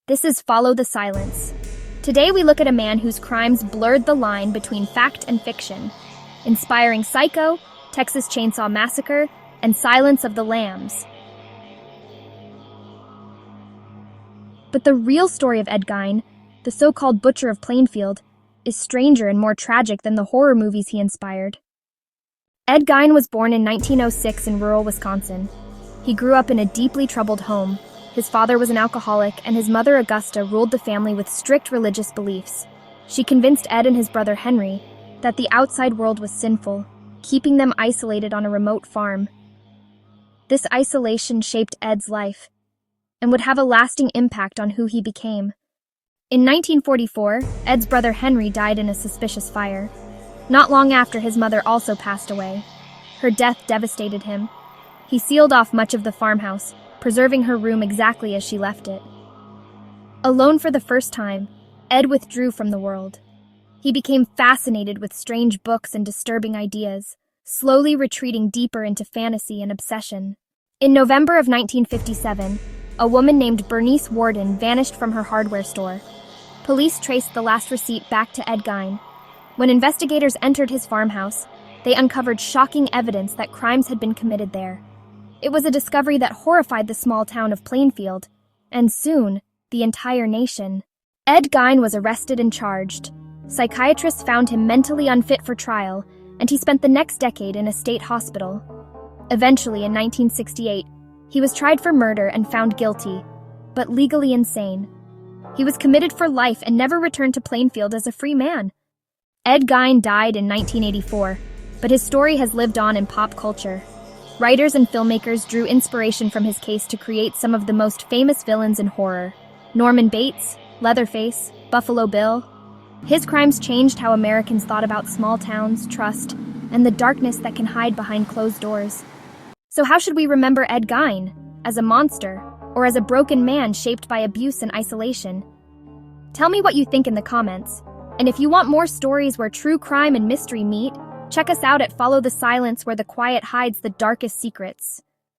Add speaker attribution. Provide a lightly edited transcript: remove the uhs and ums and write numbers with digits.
Speaker 1: This is Follow the Silence. Today we look at a man whose crimes blurred the line between fact and fiction, inspiring Psycho, Texas Chainsaw Massacre, and Silence of the Lambs. But the real story of Ed Gein, the so-called Butcher of Plainfield, is stranger and more tragic than the horror movies he inspired. Ed Gein was born in 1906 in rural Wisconsin. He grew up in a deeply troubled home. His father was an alcoholic, and his mother, Augusta, ruled the family with strict religious beliefs. She convinced Ed and his brother Henry that the outside world was sinful, keeping them isolated on a remote farm. This isolation shaped Ed's life and would have a lasting impact on who he became. In 1944, Ed's brother Henry died in a suspicious fire. Not long after, his mother also passed away. Her death devastated him. He sealed off much of the farmhouse, preserving her room exactly as she left it. Alone for the first time, Ed withdrew from the world. He became fascinated with strange books and disturbing ideas, slowly retreating deeper into fantasy and obsession. In November of 1957, a woman named Bernice Warden vanished from her hardware store. Police traced the last receipt back to Ed Gein. When investigators entered his farmhouse, they uncovered shocking evidence that crimes had been committed there. It was a discovery that horrified the small town of Plainfield, and soon, the entire nation. Ed Gein was arrested and charged. Psychiatrists found him mentally unfit for trial, and he spent the next decade in a state hospital. Eventually, in 1968, he was tried for murder and found guilty, but legally insane. He was committed for life and never returned to Plainfield as a free man. Ed Gein died in 1984, but his story has lived on in pop culture. Writers and filmmakers drew inspiration from his case to create some of the most famous villains in horror: Norman Bates, Leatherface, Buffalo Bill. His crimes changed how Americans thought about small towns, trust, and the darkness that can hide behind closed doors. So how should we remember Ed Gein? As a monster, or as a broken man shaped by abuse and isolation? Tell me what you think in the comments. And if you want more stories where true crime and mystery meet, check us out at Follow the Silence, where the quiet hides the darkest secrets.